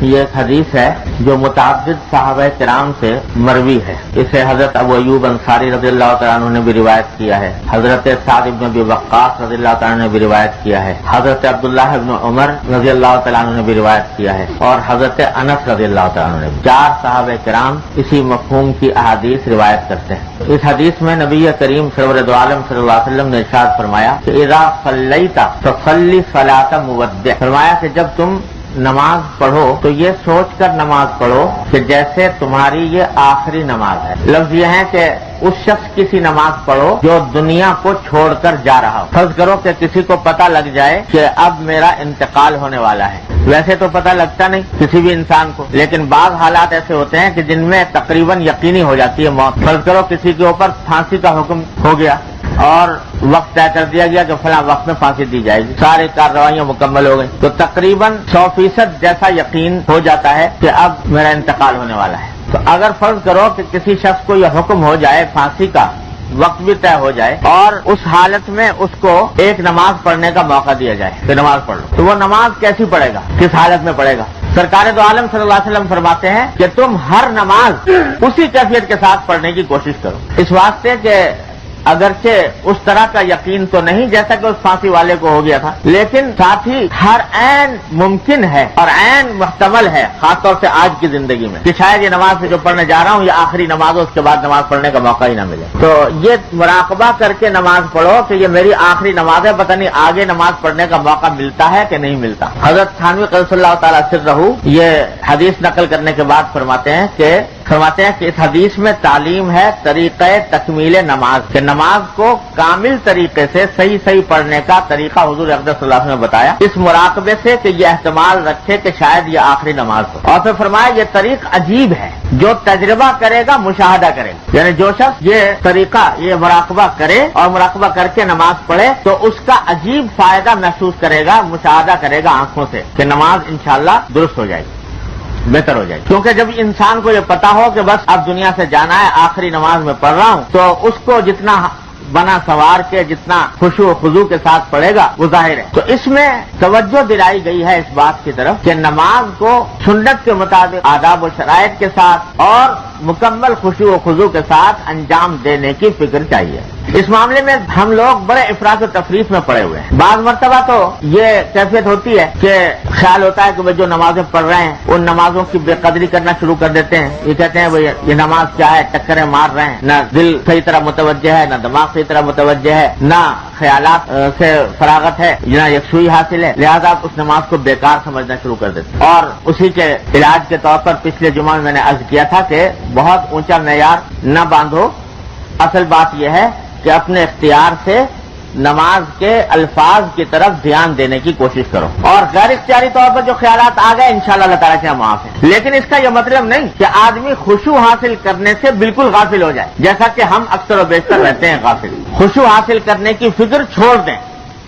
یہ ایک حدیث ہے جو متعدد صحابہ کرام سے مروی ہے. اسے حضرت ابو ایوب انصاری رضی اللہ تعالیٰ عنہ نے بھی روایت کیا ہے, حضرت سعد بن ابی وقاص رضی اللہ تعالیٰ عنہ نے بھی روایت کیا ہے, حضرت عبداللہ بن عمر رضی اللہ تعالیٰ عنہ نے بھی روایت کیا ہے, اور حضرت انس رضی اللہ تعالیٰ عنہ نے. 4 صحابہ کرام اسی مفہوم کی احادیث روایت کرتے ہیں. اس حدیث میں نبی کریم سرور دو عالم صلی اللہ علیہ وسلم نے ارشاد فرمایا کہ اذا صلیت فصلی صلاۃ مودع, فرمایا کہ جب تم نماز پڑھو تو یہ سوچ کر نماز پڑھو کہ جیسے تمہاری یہ آخری نماز ہے. لفظ یہ ہے کہ اس شخص کی نماز پڑھو جو دنیا کو چھوڑ کر جا رہا ہو. فرض کرو کہ کسی کو پتہ لگ جائے کہ اب میرا انتقال ہونے والا ہے. ویسے تو پتہ لگتا نہیں کسی بھی انسان کو, لیکن بعض حالات ایسے ہوتے ہیں کہ جن میں تقریباً یقینی ہو جاتی ہے موت. فرض کرو کسی کے اوپر پھانسی کا حکم ہو گیا اور وقت طے کر دیا گیا کہ فلاں وقت میں پھانسی دی جائے گی, سارے کارروائیاں مکمل ہو گئی, تو تقریباً 100% جیسا یقین ہو جاتا ہے کہ اب میرا انتقال ہونے والا ہے. تو اگر فرض کرو کہ کسی شخص کو یہ حکم ہو جائے پھانسی کا, وقت بھی طے ہو جائے, اور اس حالت میں اس کو ایک نماز پڑھنے کا موقع دیا جائے کہ نماز پڑھ لو, تو وہ نماز کیسی پڑھے گا, کس حالت میں پڑھے گا؟ سرکار دو عالم صلی اللہ علیہ وسلم فرماتے ہیں کہ تم ہر نماز اسی کیفیت کے ساتھ پڑھنے کی کوشش کرو, اس واسطے کہ اگرچہ اس طرح کا یقین تو نہیں جیسا کہ اس پھانسی والے کو ہو گیا تھا, لیکن ساتھ ہی ہر عین ممکن ہے اور عین محتمل ہے, خاص طور سے آج کی زندگی میں, کہ شاید یہ نماز جو پڑھنے جا رہا ہوں یہ آخری نماز ہو, اس کے بعد نماز پڑھنے کا موقع ہی نہ ملے. تو یہ مراقبہ کر کے نماز پڑھو کہ یہ میری آخری نماز ہے, پتہ نہیں آگے نماز پڑھنے کا موقع ملتا ہے کہ نہیں ملتا. حضرت تھانوی قدس اللہ تعالیٰ سرہ یہ حدیث نقل کرنے کے بعد فرماتے ہیں کہ اس حدیث میں تعلیم ہے طریقہ تکمیل نماز, کہ نماز کو کامل طریقے سے صحیح پڑھنے کا طریقہ حضور اقدس صلی اللہ علیہ وسلم نے بتایا, اس مراقبے سے کہ یہ احتمال رکھے کہ شاید یہ آخری نماز ہو. اور پھر فرمایا یہ طریق عجیب ہے, جو تجربہ کرے گا مشاہدہ کرے گا, یعنی جو شخص یہ طریقہ یہ مراقبہ کرے اور مراقبہ کر کے نماز پڑھے تو اس کا عجیب فائدہ محسوس کرے گا, مشاہدہ کرے گا آنکھوں سے کہ نماز انشاءاللہ درست ہو جائے گی, بہتر ہو جائے گی. کیونکہ جب انسان کو یہ پتا ہو کہ بس اب دنیا سے جانا ہے, آخری نماز میں پڑھ رہا ہوں, تو اس کو جتنا بنا سوار کے جتنا خشوع و خضوع کے ساتھ پڑھے گا وہ ظاہر ہے. تو اس میں توجہ دلائی گئی ہے اس بات کی طرف کہ نماز کو سنت کے مطابق آداب و شرائط کے ساتھ اور مکمل خشوع و خضوع کے ساتھ انجام دینے کی فکر چاہیے. اس معاملے میں ہم لوگ بڑے افراط و تفریط میں پڑے ہوئے ہیں. بعض مرتبہ تو یہ کیفیت ہوتی ہے کہ خیال ہوتا ہے کہ وہ جو نمازیں پڑھ رہے ہیں ان نمازوں کی بے قدری کرنا شروع کر دیتے ہیں. یہ کہتے ہیں یہ نماز کیا ہے, ٹکریں مار رہے ہیں, نہ دل صحیح طرح متوجہ ہے, نہ دماغ صحیح طرح متوجہ ہے, نہ خیالات سے فراغت ہے, نہ یکسوئی حاصل ہے, لہذا آپ اس نماز کو بیکار سمجھنا شروع کر دیتے ہیں. اور اسی کے علاج کے طور پر پچھلے جمعہ میں نے عرض کیا تھا کہ بہت اونچا معیار نہ باندھو. اصل بات یہ ہے کہ اپنے اختیار سے نماز کے الفاظ کی طرف دھیان دینے کی کوشش کرو, اور غیر اختیاری طور پر جو خیالات آ گئے انشاءاللہ اللہ تعالیٰ کے معاف ہے. لیکن اس کا یہ مطلب نہیں کہ آدمی خشوع حاصل کرنے سے بالکل غافل ہو جائے, جیسا کہ ہم اکثر و بیشتر رہتے ہیں غافل. خشوع حاصل کرنے کی فکر چھوڑ دیں,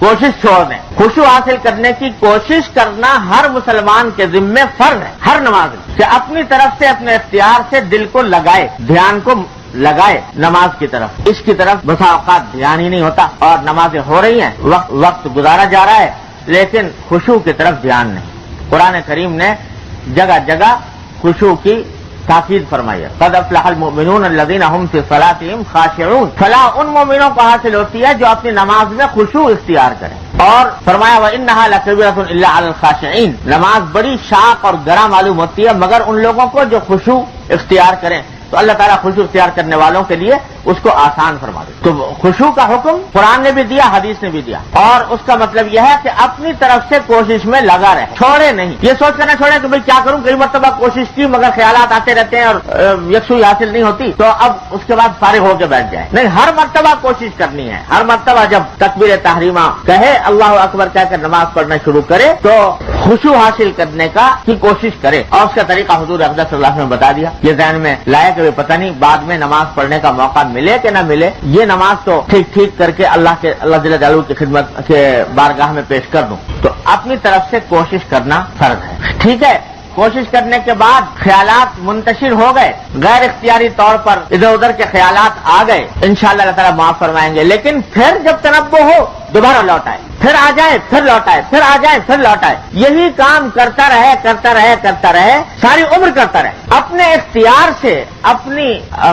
کوشش چھوڑ دیں. خشوع حاصل کرنے کی کوشش کرنا ہر مسلمان کے ذمے فرض ہے, ہر نماز میں, کہ اپنی طرف سے اپنے اختیار سے دل کو لگائے, دھیان کو لگائے نماز کی طرف. اس کی طرف بسا اوقات دھیان ہی نہیں ہوتا اور نمازیں ہو رہی ہیں, وقت گزارا جا رہا ہے, لیکن خشوع کی طرف دھیان نہیں. قرآن کریم نے جگہ جگہ خشوع کی تاکید فرمائی ہے. قد افلح المؤمنون الذین هم فی صلاتهم خاشعون. فلاح ان مومنوں کو حاصل ہوتی ہے جو اپنی نماز میں خشوع اختیار کریں. اور فرمایا وَإِنَّهَا لَكَبِيرَةٌ إِلَّا عَلَى الْخَاشِعِينَ. نماز بڑی شاق اور گراں معلوم ہوتی ہے مگر ان لوگوں کو جو خشوع اختیار کریں, تو اللہ تعالیٰ خشوع اختیار کرنے والوں کے لیے اس کو آسان فرما دے. تو خشوع کا حکم قرآن نے بھی دیا, حدیث نے بھی دیا, اور اس کا مطلب یہ ہے کہ اپنی طرف سے کوشش میں لگا رہے, چھوڑے نہیں. یہ سوچ کر نہ چھوڑے کہ بھئی کیا کروں, کئی مرتبہ کوشش کی مگر خیالات آتے رہتے ہیں اور یکسوئی حاصل نہیں ہوتی, تو اب اس کے بعد فارغ ہو کے بیٹھ جائے. نہیں, ہر مرتبہ کوشش کرنی ہے. ہر مرتبہ جب تکبیر تحریمہ کہے, اللہ اکبر کہہ کر نماز پڑھنا شروع کرے, تو خشوع حاصل کرنے کی کوشش کرے. اور اس کا طریقہ حضور اقدس صلی اللہ علیہ وسلم نے بتا دیا. یہ ذہن میں لائے کہ پتہ نہیں بعد میں نماز پڑھنے کا موقع ملے کہ نہ ملے, یہ نماز تو ٹھیک کر کے اللہ جل جلالہ کی خدمت کے بارگاہ میں پیش کر دوں. تو اپنی طرف سے کوشش کرنا فرض ہے. ٹھیک ہے, کوشش کرنے کے بعد خیالات منتشر ہو گئے, غیر اختیاری طور پر ادھر ادھر کے خیالات آ گئے, انشاءاللہ اللہ تعالیٰ معاف فرمائیں گے. لیکن پھر جب تنبہ ہو دوبارہ لوٹ آئے, پھر آ جائے پھر لوٹ آئے، پھر آ جائے پھر لوٹ آئے، یہی کام کرتا رہے ساری عمر کرتا رہے، اپنے اختیار سے اپنی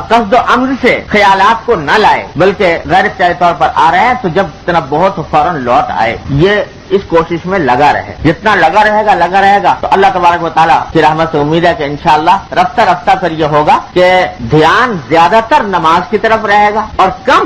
قصد و عمل سے خیالات کو نہ لائے بلکہ غیر اختیاری طور پر آ رہے ہیں، تو جب اتنا بہت فوراً لوٹ آئے، یہ اس کوشش میں لگا رہے، جتنا لگا رہے گا تو اللہ تبارک و تعالیٰ کی رحمت سے امید ہے کہ انشاءاللہ رفتہ پھر یہ ہوگا کہ دھیان زیادہ تر نماز کی طرف رہے گا اور کم